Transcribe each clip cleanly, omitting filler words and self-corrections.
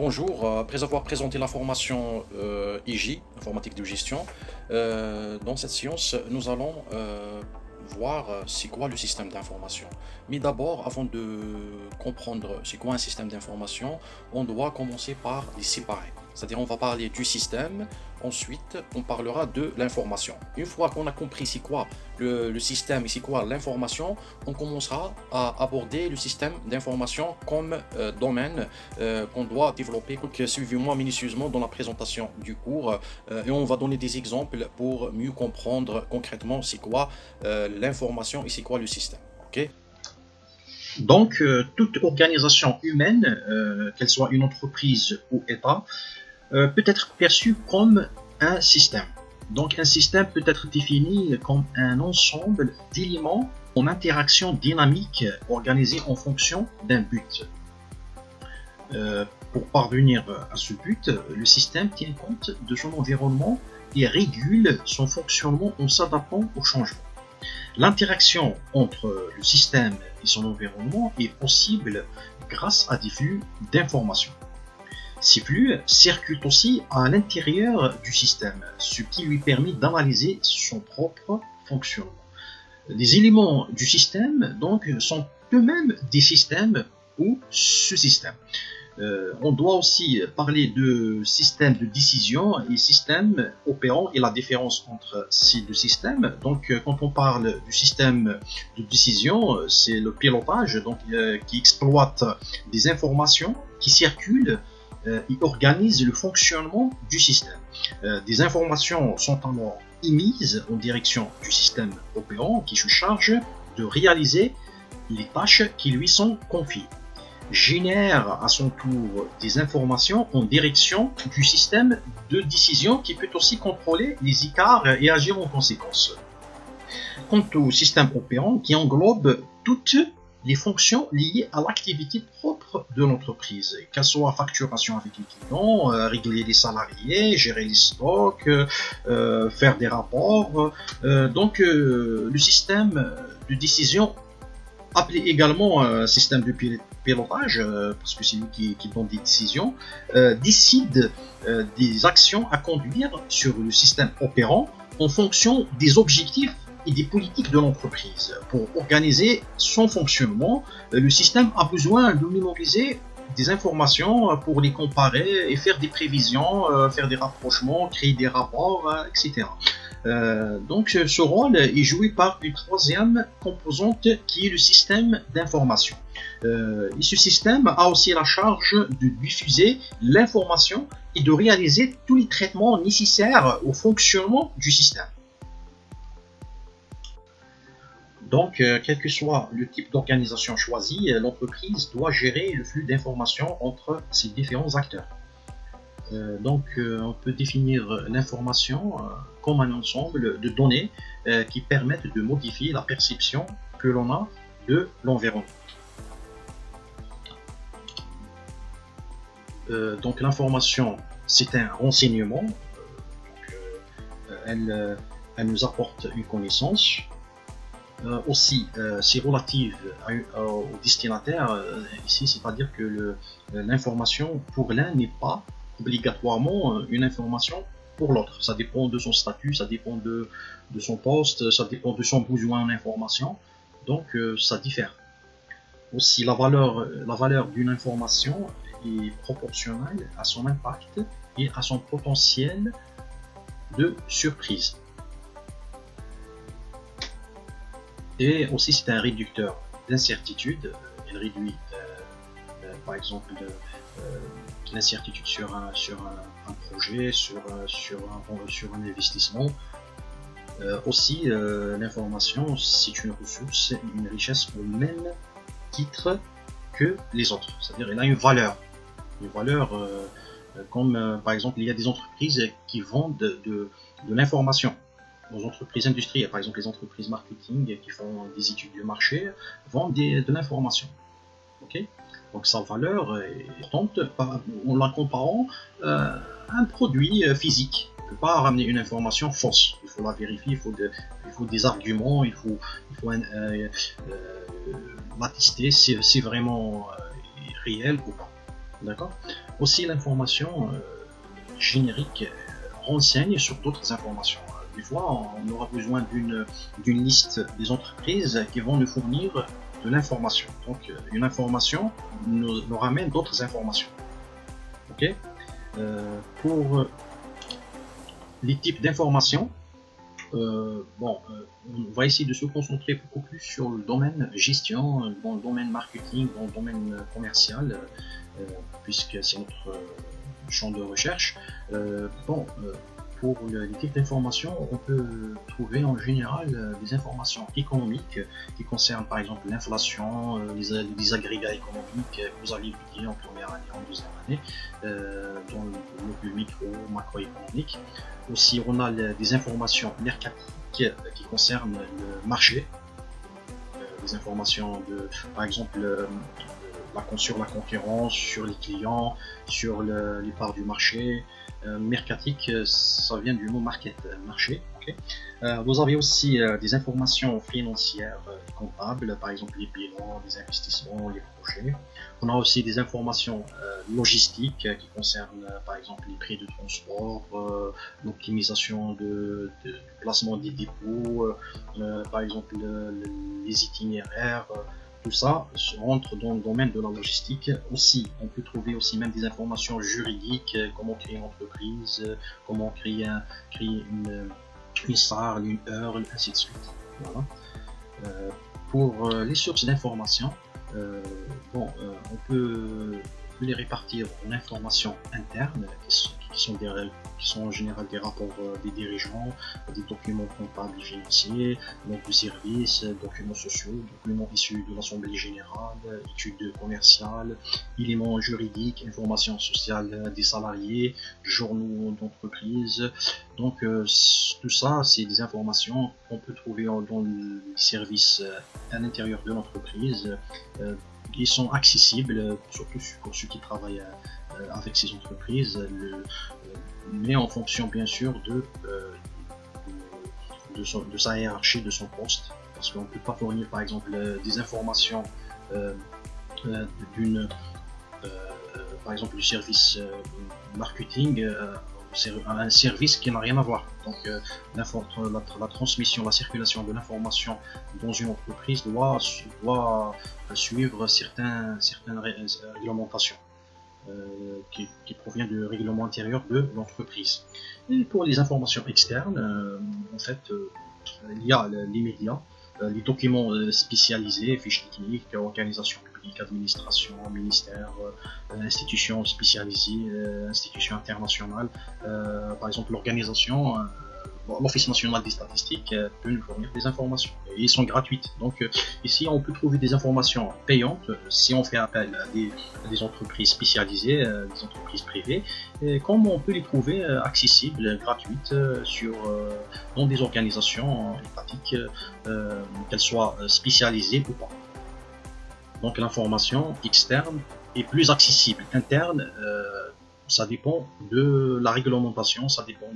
Bonjour, après avoir présenté la formation IJ, informatique de gestion, dans cette séance, nous allons voir c'est quoi le système d'information. Mais d'abord, avant de comprendre c'est quoi un système d'information, on doit commencer par les séparer. C'est-à-dire on va parler du système, ensuite on parlera de l'information. Une fois qu'on a compris c'est quoi le système et c'est quoi l'information, on commencera à aborder le système d'information comme domaine qu'on doit développer. Donc, suivez-moi minutieusement dans la présentation du cours et on va donner des exemples pour mieux comprendre concrètement c'est quoi l'information et c'est quoi le système. Ok? Donc, toute organisation humaine, qu'elle soit une entreprise ou État, peut être perçue comme un système. Donc, un système peut être défini comme un ensemble d'éléments en interaction dynamique organisés en fonction d'un but. Pour parvenir à ce but, le système tient compte de son environnement et régule son fonctionnement en s'adaptant aux changements. L'interaction entre le système et son environnement est possible grâce à des flux d'informations. Ces flux circulent aussi à l'intérieur du système, ce qui lui permet d'analyser son propre fonctionnement. Les éléments du système donc sont eux-mêmes des systèmes ou sous-systèmes. On doit aussi parler de système de décision et système opérant et la différence entre ces deux systèmes. Donc, quand on parle du système de décision, c'est le pilotage donc, qui exploite des informations qui circulent et organise le fonctionnement du système. Des informations sont alors émises en direction du système opérant qui se charge de réaliser les tâches qui lui sont confiées. Génère à son tour des informations en direction du système de décision qui peut aussi contrôler les écarts et agir en conséquence. Quant au système opérant qui englobe toutes les fonctions liées à l'activité propre de l'entreprise, qu'elle soit facturation avec les clients, régler les salariés, gérer les stocks, faire des rapports. Donc le système de décision, appelé également système de pilotage, parce que c'est lui qui donne des décisions, décide des actions à conduire sur le système opérant en fonction des objectifs et des politiques de l'entreprise. Pour organiser son fonctionnement, le système a besoin de mémoriser des informations pour les comparer et faire des prévisions, faire des rapprochements, créer des rapports, etc. Donc ce rôle est joué par une troisième composante qui est le système d'information. Et ce système a aussi la charge de diffuser l'information et de réaliser tous les traitements nécessaires au fonctionnement du système. Donc, quel que soit le type d'organisation choisi, l'entreprise doit gérer le flux d'informations entre ses différents acteurs. On peut définir l'information comme un ensemble de données qui permettent de modifier la perception que l'on a de l'environnement. Donc l'information, c'est un renseignement, elle nous apporte une connaissance. Aussi, c'est relative au destinataire ici, c'est-à-dire que l'information pour l'un n'est pas obligatoirement une information pour l'autre. Ça dépend de son statut, ça dépend de son poste, ça dépend de son besoin en information, donc ça diffère. Aussi, la valeur d'une information est proportionnelle à son impact et à son potentiel de surprise. Et aussi, c'est un réducteur d'incertitude. Il réduit, par exemple, l'incertitude sur un projet, sur un investissement. Aussi, l'information, c'est une ressource, une richesse au même titre que les autres. C'est-à-dire, elle a une valeur. Comme par exemple, il y a des entreprises qui vendent de l'information. Aux entreprises industrielles, par exemple les entreprises marketing qui font des études de marché, vendent de l'information. Okay, donc sa valeur est importante en la comparant à un produit physique. On ne peut pas ramener une information fausse, il faut la vérifier, il faut des arguments, il faut la tester, c'est vraiment réel ou pas. D'accord. Aussi, l'information générique renseigne sur d'autres informations. Des fois, on aura besoin d'une liste des entreprises qui vont nous fournir de l'information. Donc, une information nous ramène d'autres informations. Ok. Pour les types d'informations, on va essayer de se concentrer beaucoup plus sur le domaine gestion, dans le domaine marketing, dans le domaine commercial, puisque c'est notre champ de recherche. Pour les types d'informations, on peut trouver en général des informations économiques qui concernent par exemple l'inflation, les agrégats économiques que vous avez étudiés en première année, en deuxième année, dans le module micro-macroéconomique. Aussi, on a des informations mercatiques qui concernent le marché, des informations par exemple, sur la concurrence, sur les clients, sur les parts du marché. Mercatique, ça vient du mot market, marché. Okay. Vous avez aussi des informations financières et comptables, par exemple les bilans, les investissements, les projets. On a aussi des informations logistiques qui concernent par exemple les prix de transport, l'optimisation du placement des dépôts, par exemple les itinéraires. Tout ça rentre dans le domaine de la logistique. Aussi, on peut trouver aussi même des informations juridiques, comment créer une entreprise, comment créer une SAR, une URL, ainsi de suite. Voilà. Pour les sources d'information, on peut les répartir en informations internes qui sont en général des rapports des dirigeants, des documents comptables et financiers, donc de services, documents sociaux, documents issus de l'Assemblée générale, études commerciales, éléments juridiques, informations sociales des salariés, journaux d'entreprise. Donc tout ça, c'est des informations qu'on peut trouver dans les services à l'intérieur de l'entreprise. Qui sont accessibles, surtout pour ceux qui travaillent avec ces entreprises, mais en fonction bien sûr de sa hiérarchie, de son poste, parce qu'on ne peut pas fournir par exemple des informations par exemple du service marketing à un service qui n'a rien à voir. Donc la transmission, la circulation de l'information dans une entreprise doit suivre certaines réglementations qui proviennent du règlement intérieur de l'entreprise. Et pour les informations externes, en fait, il y a les médias, les documents spécialisés, fiches techniques, organisations publiques, administration, ministères, institutions spécialisées, institutions internationales. Par exemple, l'organisation, l'Office national des statistiques peut nous fournir des informations et ils sont gratuites. Donc ici, on peut trouver des informations payantes si on fait appel à des entreprises spécialisées, des entreprises privées, et comme on peut les trouver accessibles, gratuites dans des organisations étatiques, qu'elles soient spécialisées ou pas. Donc l'information externe est plus accessible. Interne, ça dépend de la réglementation, ça dépend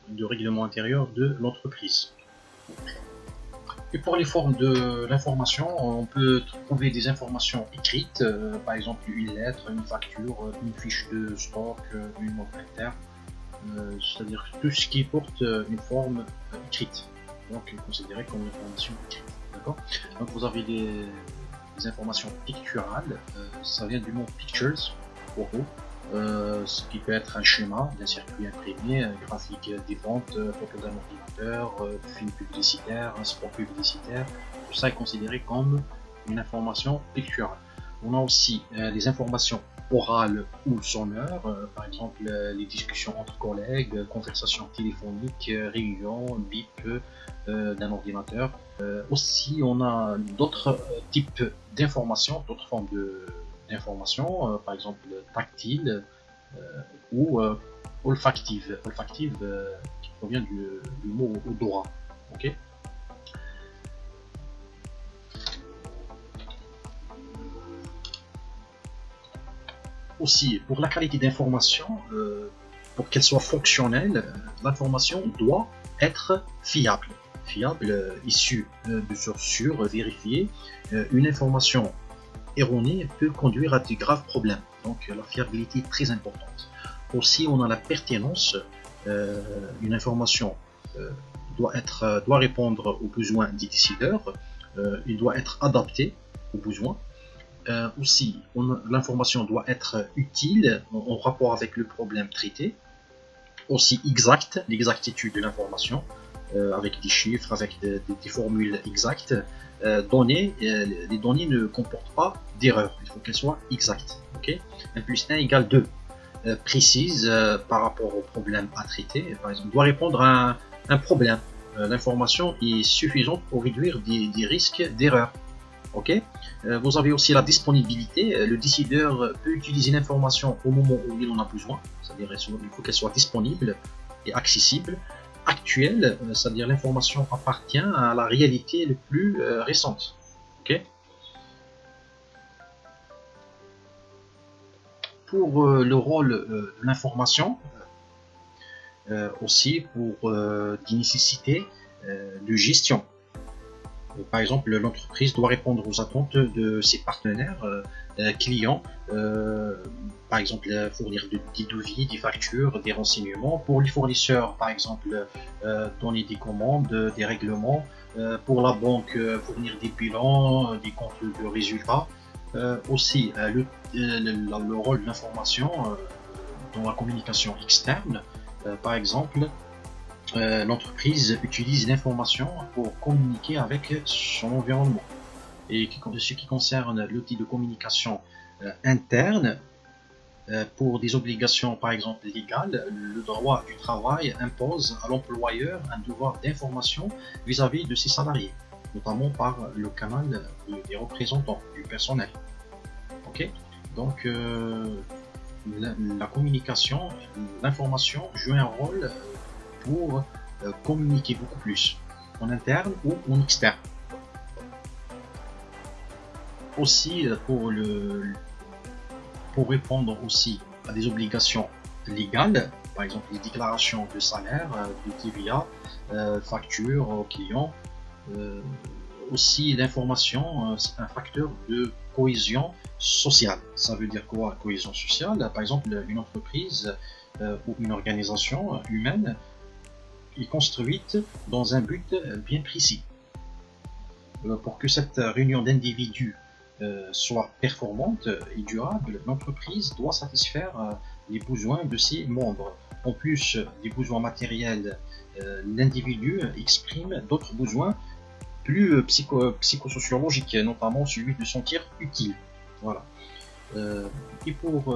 du règlement intérieur de l'entreprise. Et pour les formes de l'information, on peut trouver des informations écrites, par exemple une lettre, une facture, une fiche de stock, une note interne, c'est-à-dire tout ce qui porte une forme écrite, donc considéré comme une information écrite. D'accord. Donc vous avez des informations picturales, ça vient du mot pictures pour vous. Ce qui peut être un schéma d'un circuit imprimé, graphique des ventes, photo d'un ordinateur, film publicitaire, un spot publicitaire. Tout ça est considéré comme une information picturale. On a aussi les informations orales ou sonores, par exemple les discussions entre collègues, conversations téléphoniques, réunions, bip d'un ordinateur. Aussi, on a d'autres types d'informations, d'autres formes d'informations, par exemple tactile ou olfactive. Olfactive qui provient du mot odorat. Okay. Aussi, pour la qualité d'information, pour qu'elle soit fonctionnelle, l'information doit être fiable. Fiable, issue de sources sûres, vérifiée. Une information erronée peut conduire à de graves problèmes. Donc la fiabilité est très importante. Aussi, on a la pertinence. Une information doit répondre aux besoins des décideurs. Il doit être adapté aux besoins. Aussi, l'information doit être utile en rapport avec le problème traité. Aussi exact, l'exactitude de l'information, avec des chiffres, avec des formules exactes. Les données ne comportent pas d'erreur, il faut qu'elles soient exactes. Okay, 1 plus 1 égale 2. Précise par rapport au problème à traiter. Par exemple, doit répondre à un problème. L'information est suffisante pour réduire des risques d'erreur. Okay, vous avez aussi la disponibilité. Le décideur peut utiliser l'information au moment où il en a besoin, c'est-à-dire il faut qu'elle soit disponible et accessible. Actuelle, c'est-à-dire l'information appartient à la réalité le plus récente. Okay. Pour le rôle de l'information, aussi pour des nécessités de gestion. Par exemple, l'entreprise doit répondre aux attentes de ses partenaires, clients, par exemple fournir des devis, des factures, des renseignements. Pour les fournisseurs, par exemple, donner des commandes, des règlements. Pour la banque, fournir des bilans, des comptes de résultats. Aussi, le rôle de l'information dans la communication externe, par exemple, l'entreprise utilise l'information pour communiquer avec son environnement. Et ce qui concerne l'outil de communication interne, pour des obligations par exemple légales, le droit du travail impose à l'employeur un devoir d'information vis-à-vis de ses salariés, notamment par le canal des représentants du personnel. Okay, donc la communication, l'information joue un rôle pour communiquer beaucoup plus en interne ou en externe. Aussi pour répondre aussi à des obligations légales, par exemple les déclarations de salaire, de TVA, factures aux clients. Aussi l'information, c'est un facteur de cohésion sociale. Ça veut dire quoi, cohésion sociale? Par exemple, une entreprise ou une organisation humaine est construite dans un but bien précis. Pour que cette réunion d'individus soit performante et durable, l'entreprise doit satisfaire les besoins de ses membres. En plus des besoins matériels, l'individu exprime d'autres besoins plus psychosociologiques, notamment celui de se sentir utile. Voilà. Et pour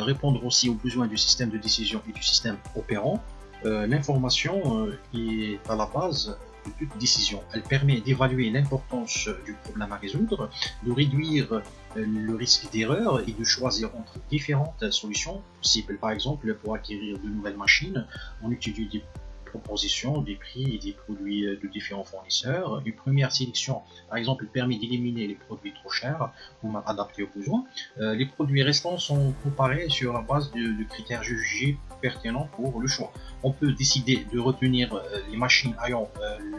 répondre aussi aux besoins du système de décision et du système opérant, l'information est à la base de toute décision. Elle permet d'évaluer l'importance du problème à résoudre, de réduire le risque d'erreur et de choisir entre différentes solutions possibles. Par exemple, pour acquérir de nouvelles machines, on utilise des propositions, des prix et des produits de différents fournisseurs. Une première sélection, par exemple, permet d'éliminer les produits trop chers ou mal adaptés aux besoins. Les produits restants sont comparés sur la base de critères jugés pertinents pour le choix. On peut décider de retenir les machines ayant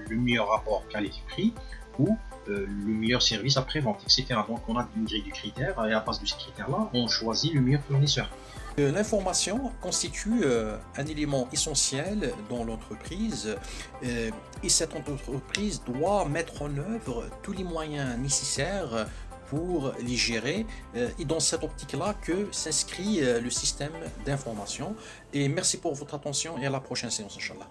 le meilleur rapport qualité-prix ou le meilleur service après-vente, etc. Donc on a une grille de critères et à base de ces critères-là, on choisit le meilleur fournisseur. L'information constitue un élément essentiel dans l'entreprise et cette entreprise doit mettre en œuvre tous les moyens nécessaires pour les gérer et dans cette optique-là que s'inscrit le système d'information. Et merci pour votre attention et à la prochaine séance, Inch'Allah.